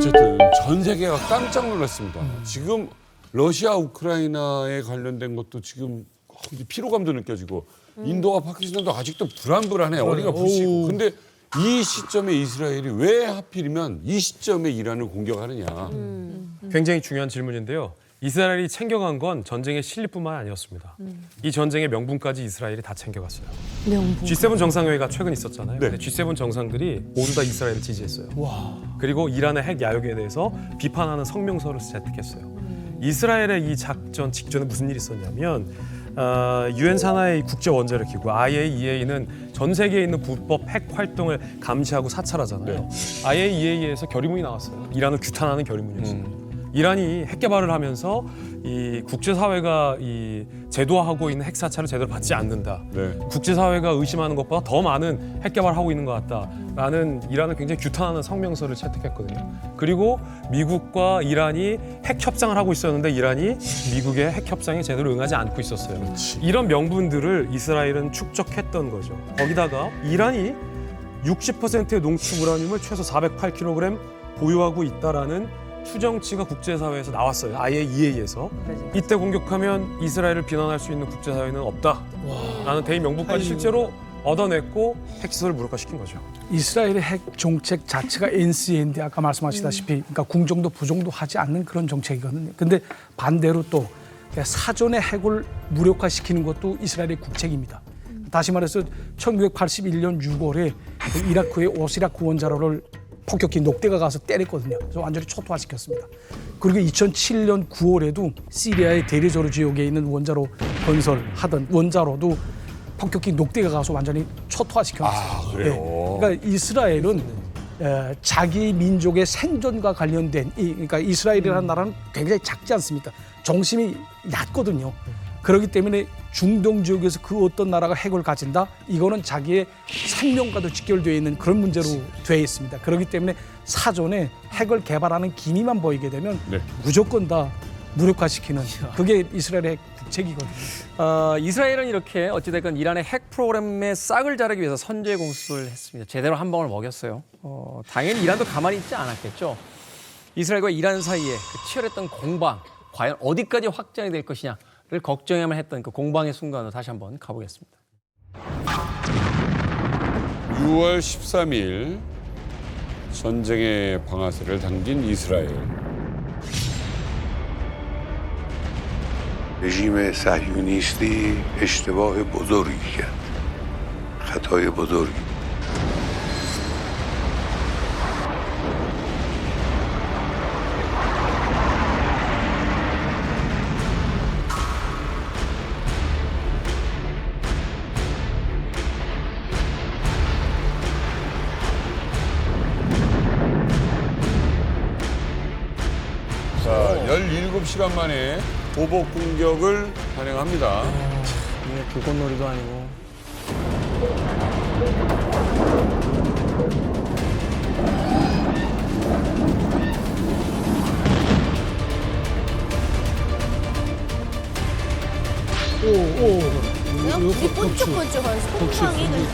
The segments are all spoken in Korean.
어쨌든 전 세계가 깜짝 놀랐습니다. 지금 러시아 우크라이나에 관련된 것도 지금 피로감도 느껴지고 인도와 파키스탄도 아직도 불안불안해. 어디가 부시고. 근데 이 시점에 이스라엘이 왜 하필이면 이 시점에 이란을 공격하느냐. 굉장히 중요한 질문인데요. 이스라엘이 챙겨간 건 전쟁의 실리뿐만 아니었습니다. 이 전쟁의 명분까지 이스라엘이 다 챙겨갔어요. 명분. G7 정상회의가 최근 있었잖아요. 네. 근데 G7 정상들이 모두 다 이스라엘을 지지했어요. 그리고 이란의 핵 야욕에 대해서 비판하는 성명서를 채택했어요. 이스라엘의 이 작전 직전에 무슨 일이 있었냐면 유엔 산하의 국제 원자력 기구 IAEA는 전 세계에 있는 불법 핵 활동을 감시하고 사찰하잖아요. IAEA에서 결의문이 나왔어요. 이란을 규탄하는 결의문이었어요. 이란이 핵 개발을 하면서 이 국제사회가 이 제도화하고 있는 핵 사찰을 제대로 받지 않는다. 네. 국제사회가 의심하는 것보다 더 많은 핵 개발을 하고 있는 것 같다라는 이란을 굉장히 규탄하는 성명서를 채택했거든요. 그리고 미국과 이란이 핵 협상을 하고 있었는데 이란이 미국의 핵 협상에 제대로 응하지 않고 있었어요. 이런 명분들을 이스라엘은 축적했던 거죠. 거기다가 이란이 60%의 농축 우라늄을 최소 408kg 보유하고 있다라는 추정치가 국제사회에서 나왔어요. IAEA에서. 이때 공격하면 이스라엘을 비난할 수 있는 국제사회는 없다라는 대의 명분까지 실제로 얻어냈고 핵시설을 무력화시킨 거죠. 이스라엘의 핵 정책 자체가 NCND 아까 말씀하시다시피 그러니까 궁정도 부정도 하지 않는 그런 정책이거든요. 근데 반대로 또 사전에 핵을 무력화시키는 것도 이스라엘의 국책입니다. 다시 말해서 1981년 6월에 이라크의 오시라크 원자로를 폭격기 녹대가 가서 때렸거든요. 그래서 완전히 초토화시켰습니다. 그리고 2007년 9월에도 시리아의 데르조르 지역에 있는 원자로 건설하던 원자로도 폭격기 녹대가 가서 완전히 초토화시켰어요. 그래요? 그러니까 이스라엘은 자기 민족의 생존과 관련된 그러니까 이스라엘이라는 나라는 굉장히 작지 않습니까? 정심이 얕거든요. 그렇기 때문에 중동 지역에서 그 어떤 나라가 핵을 가진다? 이거는 자기의 생명과도 직결되어 있는 그런 문제로 되어 있습니다. 그렇기 때문에 사전에 핵을 개발하는 기미만 보이게 되면 무조건 다 무력화시키는 그게 이스라엘의 핵 국책이거든요. 이스라엘은 이렇게 어찌됐건 이란의 핵 프로그램에 싹을 자르기 위해서 선제 공습을 했습니다. 제대로 한 방울 먹였어요. 당연히 이란도 가만히 있지 않았겠죠. 이스라엘과 이란 사이에 그 치열했던 공방, 과연 어디까지 확장이 될 것이냐를 걱정해야만 했던 그 공방의 순간으로 다시 한번 가보겠습니다. 6월 13일 전쟁의 방아쇠를 당긴 이스라엘. رژیم صهیونیستی اشتباه بزرگی کرد خطای بزرگی 자, 17시간 만에 보복 공격을 단행합니다. 이게 불꽃놀이도 아니고. 그냥 불이 번쩍번쩍하면서 폭망이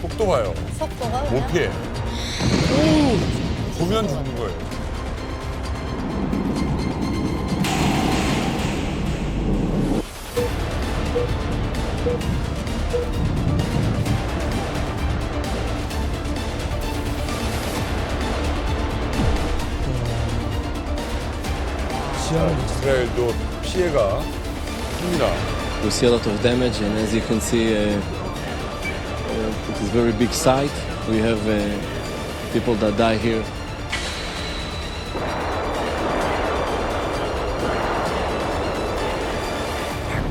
속도 봐요. 속도가 못 그냥 피해. 보면 죽는 거예요. 이스라엘도 피해가 큽니다. We see a lot of damage, and as you can see, it is a very big site. We have people that die here.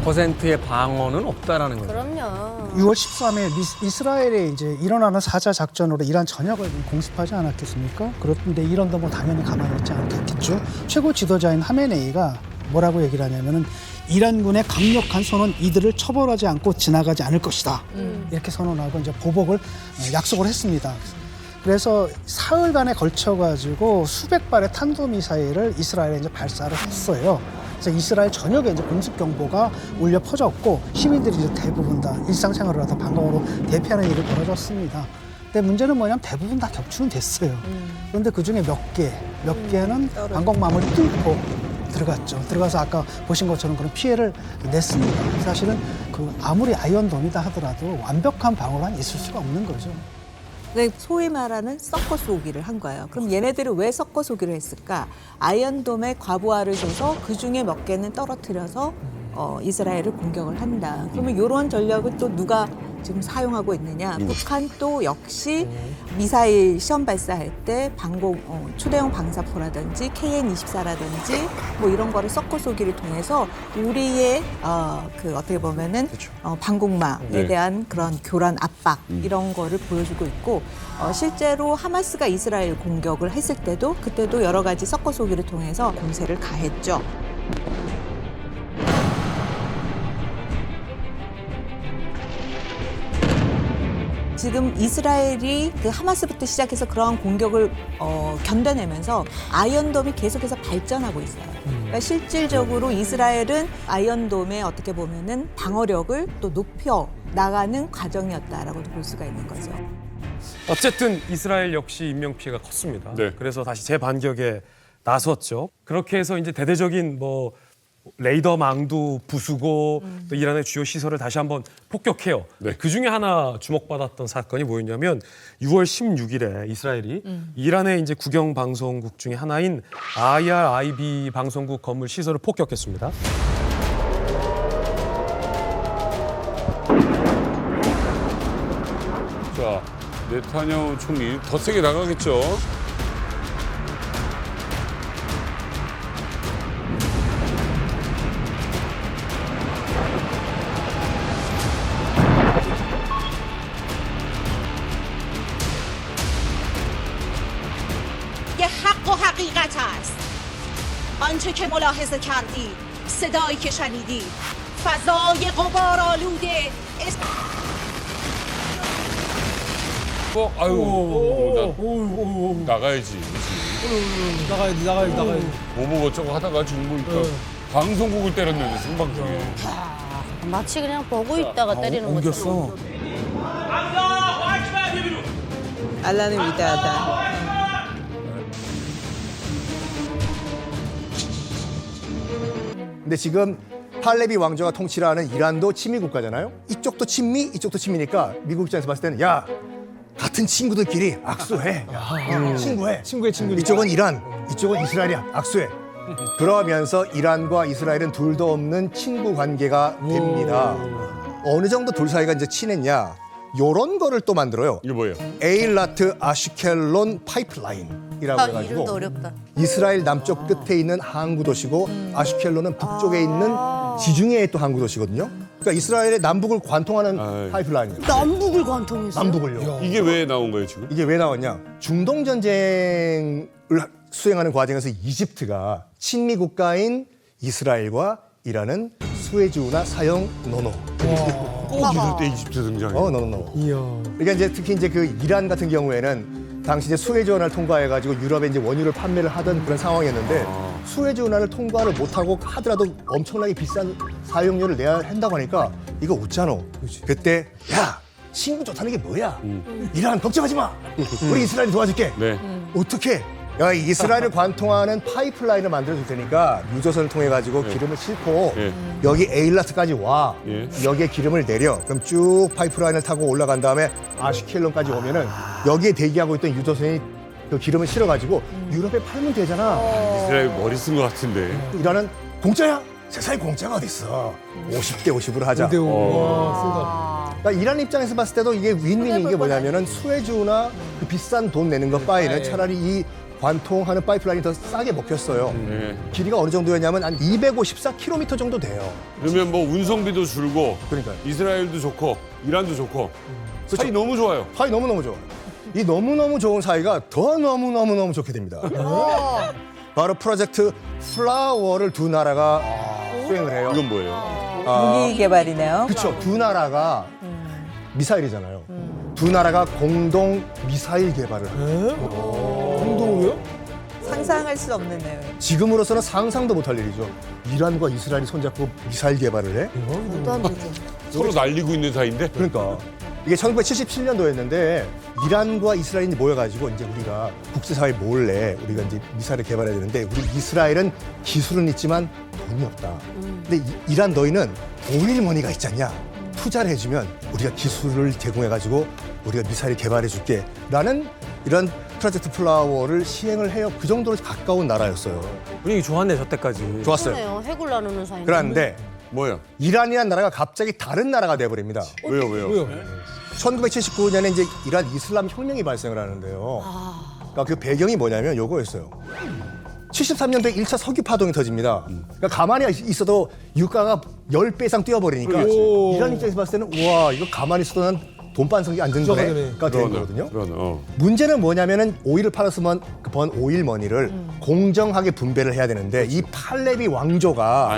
%의 방어는 없다라는 거죠. 그럼요. 6월 13일 이스라엘에 이제 일어나는 사자 작전으로 이란 전역을 공습하지 않았겠습니까? 그런데 이란도 뭐 당연히 가만히 있지 않겠죠. 최고 지도자인 하메네이가 뭐라고 얘기를 하냐면은 이란군의 강력한 선언 이들을 처벌하지 않고 지나가지 않을 것이다. 이렇게 선언하고 이제 보복을 약속을 했습니다. 그래서 사흘간에 걸쳐가지고 수백 발의 탄도미사일을 이스라엘에 이제 발사를 했어요. 그래서 이스라엘 전역에 이제 공습 경보가 울려 퍼졌고 시민들이 이제 대부분 다 일상생활을 하다 방공으로 대피하는 일이 벌어졌습니다. 근데 문제는 뭐냐면 대부분 다 격추는 됐어요. 그런데 그 중에 몇 개는 방공망을 뚫고 들어갔죠. 들어가서 아까 보신 것처럼 그런 피해를 냈습니다. 사실은 그 아무리 아이언돔이다 하더라도 완벽한 방어란 있을 수가 없는 거죠. 네, 소위 말하는 섞어 쏘기를 한 거예요. 그럼 얘네들은 왜 섞어 쏘기를 했을까? 아이언돔에 과부하를 줘서 그 중에 몇 개는 떨어뜨려서 이스라엘을 공격을 한다. 그러면 이런 전략을 또 누가 지금 사용하고 있느냐? 북한 또 역시 미사일 시험 발사할 때 초대형 방사포라든지 KN-24라든지 뭐 이런 거를 섞어 쏘기를 통해서 우리의 그 어떻게 보면은 방공망에 네. 대한 그런 교란 압박 이런 거를 보여주고 있고 실제로 하마스가 이스라엘 공격을 했을 때도 그때도 여러 가지 섞어 쏘기를 통해서 공세를 가했죠. 지금 이스라엘이 그 하마스부터 시작해서 그러한 공격을 견뎌내면서 아이언돔이 계속해서 발전하고 있어요. 그러니까 실질적으로 이스라엘은 아이언돔의 어떻게 보면은 방어력을 또 높여 나가는 과정이었다라고도 볼 수가 있는 거죠. 어쨌든 이스라엘 역시 인명 피해가 컸습니다. 네. 그래서 다시 재반격에 나섰죠. 그렇게 해서 이제 대대적인 뭐 레이더망도 부수고 또 이란의 주요 시설을 다시 한번 폭격해요. 네. 그 중에 하나 주목받았던 사건이 뭐였냐면 6월 16일에 이스라엘이 이란의 이제 국영 방송국 중에 하나인 IRIB 방송국 건물 시설을 폭격했습니다. 자, 네타냐후 총리 더 세게 나가겠죠. یه حق و حقیقت است آنچه که ملاحظه کردی صدایی که شنیدی فضای غبارآلوده 나가야지. 나가야지. 뭐뭐 어쩌고 하다가 지금 보니까 방송국을 때렸는데 생방송에. 마치 그냥 보고 있다가 때리는 것처럼. 알라는 위대하다. 근데 지금 팔레비 왕조가 통치를 하는 이란도 친미 국가잖아요. 이쪽도 친미, 이쪽도 친미니까 미국 입장에서 봤을 때는 야 같은 친구들끼리 악수해. 친구해. 친구의 친구. 이쪽은 이란, 이쪽은 이스라엘이야. 악수해. 그러면서 이란과 이스라엘은 둘도 없는 친구 관계가 됩니다. 어느 정도 둘 사이가 이제 친했냐? 요런 거를 또 만들어요. 이게 뭐예요? 에일라트 아슈켈론 파이프라인이라고 해가지고 이름도 어렵다. 이스라엘 남쪽 끝에 있는 항구 도시고 아슈켈론은 북쪽에 있는 지중해에 또 항구 도시거든요. 그러니까 이스라엘의 남북을 관통하는 파이프라인이에요. 남북을 관통해서. 남북을요. 이게 왜 나온 거예요 지금? 이게 왜 나왔냐? 중동 전쟁을 수행하는 과정에서 이집트가 친미 국가인 이스라엘과 이란은 수에즈운하 사형 노노. 꼭 이럴 때 이집트 등장해요. 노노. 그러니까 이제 특히 이제 그 이란 같은 경우에는 당시 이제 수에즈운하를 통과해가지고 유럽에 이제 원유를 판매를 하던 그런 상황이었는데 수에즈운하를 통과를 못하고 하더라도 엄청나게 비싼 사용료를 내야 한다고 하니까 이거 웃잖아. 그때 야 친구 좋다는 게 뭐야? 이란 걱정하지 마. 우리 이스라엘이 도와줄게. 네. 어떻게? 야, 이스라엘을 관통하는 파이프라인을 만들어줄 테니까 유조선을 통해 가지고 기름을 싣고 예. 여기 에일라트까지 와. 예. 여기에 기름을 내려. 그럼 쭉 파이프라인을 타고 올라간 다음에 아슈켈론까지 오면은 여기에 대기하고 있던 유조선이 그 기름을 실어 가지고 유럽에 팔면 되잖아. 이스라엘 머리 쓴 것 같은데. 이란은 공짜야? 세상에 공짜가 어딨어. 50대 50으로 하자. 그러니까 이란 입장에서 봤을 때도 이게 윈윈인 게 뭐냐면은 수에즈나 그 비싼 돈 내는 것 바에는 차라리 이 관통하는 파이프라인이 더 싸게 먹혔어요. 네. 길이가 어느 정도였냐면 한 254km 정도 돼요. 그러면 뭐 운송비도 줄고 그러니까요. 이스라엘도 좋고 이란도 좋고 사이 너무 좋아요. 사이 너무너무 좋아. 이 너무너무 좋은 사이가 더 너무너무 좋게 됩니다. 바로 프로젝트 플라워를 두 나라가 수행을 해요. 이건 뭐예요? 무기 개발이네요. 그렇죠. 두 나라가 미사일이잖아요. 두 나라가 공동 미사일 개발을 해요. 공동으로요? 상상할 수 없는 내용. 지금으로서는 상상도 못할 일이죠. 이란과 이스라엘이 손잡고 미사일 개발을 해? 말도 안 되죠. 서로 날리고 있는 사이인데. 그러니까 이게 1977년도였는데 이란과 이스라엘이 모여가지고 이제 우리가 국제사회 몰래 우리가 이제 미사일을 개발해야 되는데 우리 이스라엘은 기술은 있지만 돈이 없다. 근데 이란 너희는 오일 머니가 있잖냐? 투자를 해주면 우리가 기술을 제공해가지고 우리가 미사일 개발해줄게. 라는 이런 프로젝트 플라워를 시행을 해요. 그 정도로 가까운 나라였어요. 분위기 좋았네 저 때까지. 좋았어요. 그러네요. 해골 나누는 사이. 그런데 뭐야? 이란이라는 나라가 갑자기 다른 나라가 돼버립니다. 왜요? 1979년에 이제 이란 이슬람 혁명이 발생을 하는데요. 그러니까 그 배경이 뭐냐면 요거였어요. 73년도에 1차 석유 파동이 터집니다. 그러니까 가만히 있어도 유가가 10배 이상 뛰어버리니까 이란 입장에서 봤을 때는 우와 이거 가만히 있어도 난 돈 반석이 안 드는 거네가 되는 거거든요. 문제는 뭐냐면은 오일을 팔았으면 그 번 오일 머니를 공정하게 분배를 해야 되는데 이 팔레비 왕조가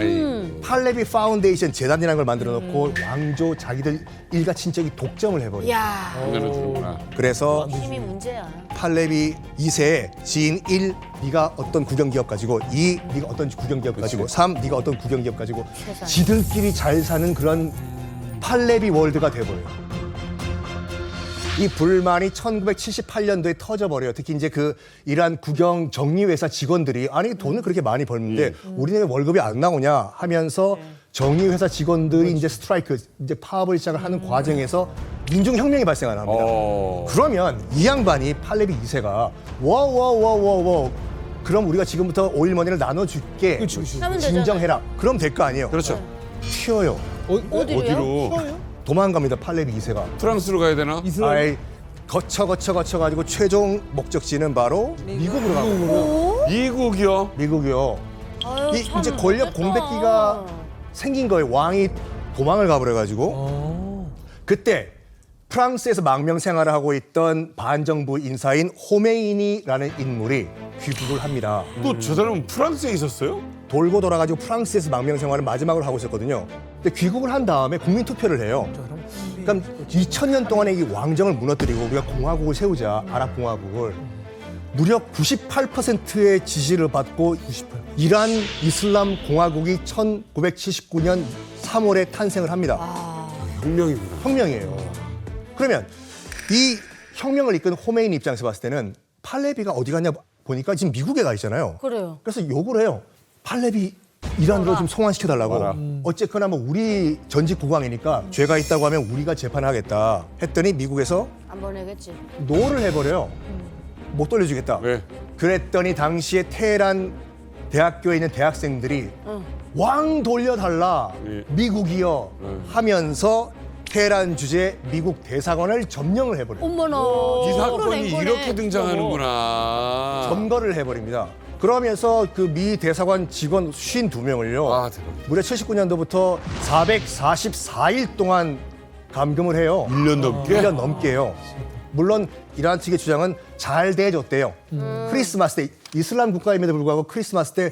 팔레비 파운데이션 재단이라는 걸 만들어 놓고 왕조 자기들 일가 친척이 독점을 해버려요. 야, 그래서 힘이 문제야. 팔레비 2세의 지인 1, 네가 어떤 국영기업 가지고 2, 네가 어떤 국영기업 가지고 3, 네가 어떤 국영기업 가지고 지들끼리 잘 사는 그런 팔레비 월드가 돼버려요. 이 불만이 1978년도에 터져버려요. 특히 이제 그 이란 국영 정리회사 직원들이 아니 돈을 그렇게 많이 벌는데 우리는 왜 월급이 안 나오냐 하면서 정리회사 직원들이 이제 스트라이크, 이제 파업을 시작을 하는 과정에서 민중혁명이 발생을 합니다. 그러면 이 양반이 팔레비 2세가 와 그럼 우리가 지금부터 오일머니를 나눠줄게. 진정해라. 그럼 될 거 아니에요. 그렇죠. 튀어요. 어디로? 도망갑니다. 팔레비 2세가. 프랑스로 가야 되나? 아이, 거쳐가지고 최종 목적지는 바로 미국으로 가고. 미국이요? 미국이요. 아유, 참 이제 권력 못됐다. 공백기가 생긴 거예요. 왕이 도망을 가버려가지고. 그때 프랑스에서 망명 생활을 하고 있던 반정부 인사인 호메이니라는 인물이 귀국을 합니다. 또 저 사람은 프랑스에 있었어요? 돌고 돌아가지고 프랑스에서 망명 생활을 마지막으로 하고 있었거든요. 근데 귀국을 한 다음에 국민 투표를 해요. 그러니까 2000년 동안에 이 왕정을 무너뜨리고 우리가 공화국을 세우자, 아랍 공화국을 무려 98%의 지지를 받고 이란 이슬람 공화국이 1979년 3월에 탄생을 합니다. 혁명이구나. 혁명이에요. 그러면 이 혁명을 이끈 호메이니 입장에서 봤을 때는 팔레비가 어디 갔냐 보니까 지금 미국에 가 있잖아요. 그래요. 그래서 욕을 해요. 팔레비 이란으로 좀 송환시켜달라고. 어쨌거나 뭐 우리 전직 국왕이니까 죄가 있다고 하면 우리가 재판하겠다 했더니 미국에서 안 보내겠지. 노를 해버려요. 못 돌려주겠다. 왜? 그랬더니 당시에 테헤란 대학교에 있는 대학생들이 왕 돌려달라 미국이여 하면서 테헤란 주재 미국 대사관을 점령을 해버려요. 어머나. 이 사건이 풀어낸 거네. 이렇게 등장하는구나. 점거를 해버립니다. 그러면서 그 미 대사관 직원 52명을요. 아, 대박. 무려 79년도부터 444일 동안 감금을 해요. 1년 넘게? 1년 넘게요. 물론 이란 측의 주장은 잘 대해줬대요. 크리스마스 때 이슬람 국가임에도 불구하고 크리스마스 때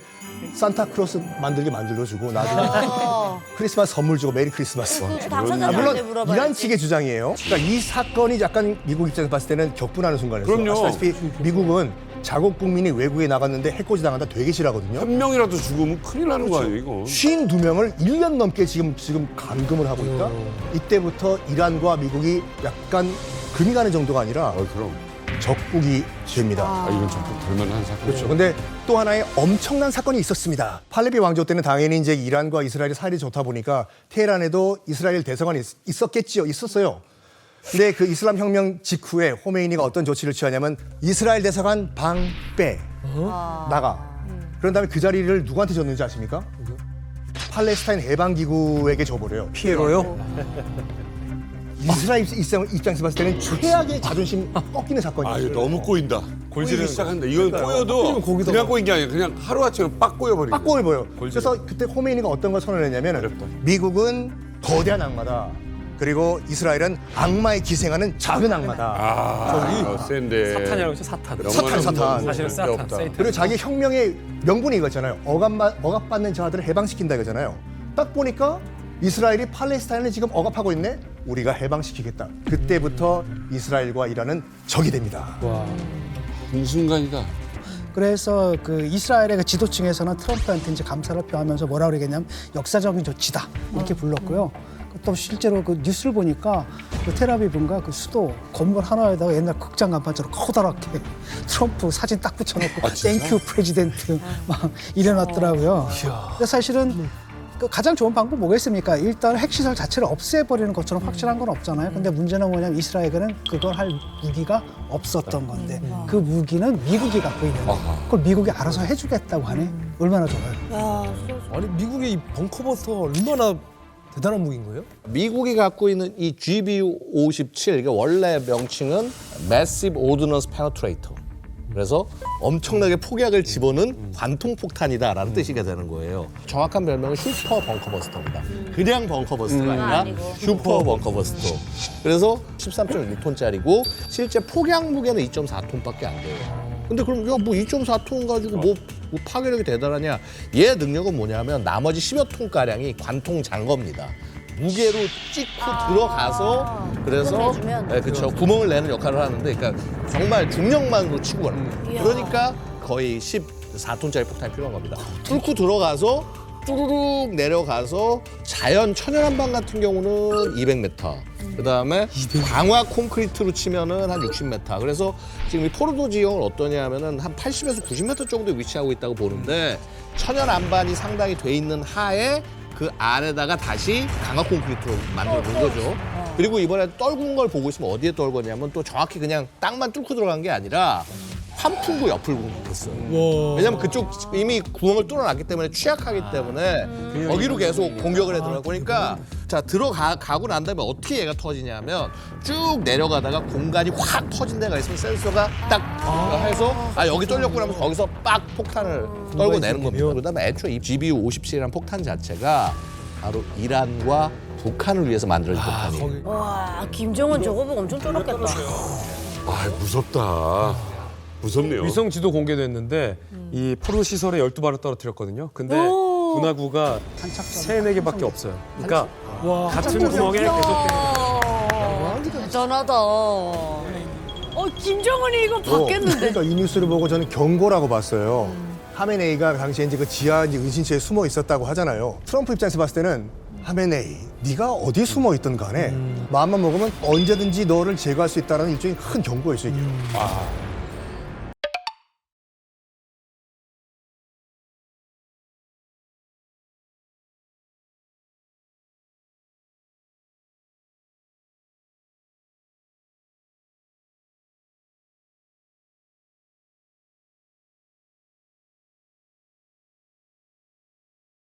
산타크로스 만들어주고 나중에 크리스마스 선물 주고 메리 크리스마스. 당사자한테 물론 물어봐야지. 이란 측의 주장이에요. 그러니까 이 사건이 약간 미국 입장에서 봤을 때는 격분하는 순간이었어요. 그럼요. 아시다시피 미국은 자국 국민이 외국에 나갔는데 해코지 당한다 되게 싫어하거든요. 한 명이라도 죽으면 큰일 나는 거 아니에요, 이거? 52명을 1년 넘게 지금 감금을 하고 있다. 이때부터 이란과 미국이 약간 금이 가는 정도가 아니라 그럼. 적국이 됩니다. 이건 정말 볼만한 사건. 그렇죠. 근데 또 하나의 엄청난 사건이 있었습니다. 팔레비 왕조 때는 당연히 이제 이란과 이스라엘이 사이가 좋다 보니까 테헤란에도 이스라엘 대사관이 있었겠지요. 있었어요. 근데 그 이슬람 혁명 직후에 호메이니가 어떤 조치를 취하냐면 이스라엘 대사관 방빼 나가. 그런 다음에 그 자리를 누구한테 줬는지 아십니까? 팔레스타인 해방기구에게 줘버려요. 피해로요? 이스라엘 입장에서 봤을 때는 최악의 자존심 꺾이는 사건이었어요. 너무 꼬인다. 꼬이기 시작한다. 이건 꼬여도 그냥 꼬인 게 아니라 그냥 하루아침에 빡 꼬여버리는 빡 꼬여버려요. 그래서 그때 호메이니가 어떤 걸 선언했냐면 미국은 거대한 악마다. 그리고 이스라엘은 악마에 기생하는 작은 악마다. 센데. 사탄이라고 했죠, 사탄. 사탄. 사실은 사탄, 세이탄. 그리고 자기 혁명의 명분이 이거잖아요. 억압받는 자들을 해방시킨다 이거잖아요. 딱 보니까 이스라엘이 팔레스타인을 지금 억압하고 있네. 우리가 해방시키겠다. 그때부터 이스라엘과 이란은 적이 됩니다. 한순간이다. 그래서 그 이스라엘의 그 지도층에서는 트럼프한테 이제 감사를 표하면서 뭐라 그러겠냐면 역사적인 조치다 이렇게 불렀고요. 또 실제로 그 뉴스를 보니까 그 텔아비브인가 그 수도 건물 하나에다가 옛날 극장 간판처럼 커다랗게 트럼프 사진 딱 붙여놓고 땡큐 프레지덴트 막 이래놨더라고요. 근데 사실은 그 가장 좋은 방법 뭐겠습니까? 일단 핵시설 자체를 없애버리는 것처럼 확실한 건 없잖아요. 근데 문제는 뭐냐면 이스라엘에게는 그걸 할 무기가 없었던 건데 그 무기는 미국이 갖고 있는 거예요. 그걸 미국이 알아서 해주겠다고 하니 얼마나 좋아요. 아니 미국의 이 벙커버스터가 얼마나 대단한 무기인 거예요? 미국이 갖고 있는 이 GBU-57, 이게 원래 명칭은 Massive Ordnance Penetrator. 그래서 엄청나게 폭약을 집어넣은 관통폭탄이다라는 뜻이게 되는 거예요. 정확한 별명은 슈퍼 벙커버스터입니다. 그냥 벙커버스터가 아니라 슈퍼 벙커버스터. 그래서 13.1톤짜리고 실제 폭약 무게는 2.4톤밖에 안 돼요. 근데 그럼 야, 뭐 2.4톤 가지고 뭐 파괴력이 대단하냐? 얘 능력은 뭐냐면 나머지 10여 톤가량이 관통 장거입니다. 무게로 찍고 들어가서 그래서 네, 그렇죠. 구멍을 내는 역할을 하는데 그러니까 정말 중력만으로 치고 가는 거예요. 그러니까 거의 14톤짜리 폭탄이 필요한 겁니다. 뚫고 들어가서 뚜루룩 내려가서 자연 천연한방 같은 경우는 200m. 그다음에 강화 콘크리트로 치면은 한 60m. 그래서 지금 이 포르도 지형은 어떠냐면은 한 80에서 90m 정도 위치하고 있다고 보는데 천연안반이 상당히 돼 있는 하에 그 안에다가 다시 강화 콘크리트로 만들어 놓은 거죠. 그리고 이번에 떨군 걸 보고 있으면 어디에 떨궜냐면 또 정확히 그냥 땅만 뚫고 들어간 게 아니라 환풍구 옆을 공격했어요. 왜냐면 그쪽 이미 구멍을 뚫어놨기 때문에 취약하기 때문에 거기로 계속 공격을 해들어가고 그러니까 자 들어가고 난 다음에 어떻게 얘가 터지냐면 쭉 내려가다가 공간이 확 터진 데가 있으면 센서가 딱 해서 아 여기 뚫렸구나 하면서 거기서 빡 폭탄을 떨고 내는 겁니다. 그다음에 애초에 이 GBU-57이라는 폭탄 자체가 바로 이란과 북한을 위해서 만들어진 폭탄이에요. 와, 김정은 저거 보고 엄청 쫄았겠다. 아, 무섭다. 무섭네요. 위성 지도 공개됐는데 이 포르 시설에 12발을 떨어뜨렸거든요. 근데 분화구가 3-4개밖에 없어요. 그러니까 같은 구멍에 계속 대단하다. 김정은이 이거 받겠는데. 그러니까 이 뉴스를 보고 저는 경고라고 봤어요. 하메네이가 당시에 이제 그 지하 은신처에 숨어 있었다고 하잖아요. 트럼프 입장에서 봤을 때는 하메네이, 네가 어디 숨어 있든 간에 마음만 먹으면 언제든지 너를 제거할 수 있다는 일종의 큰 경고였어요. 이게.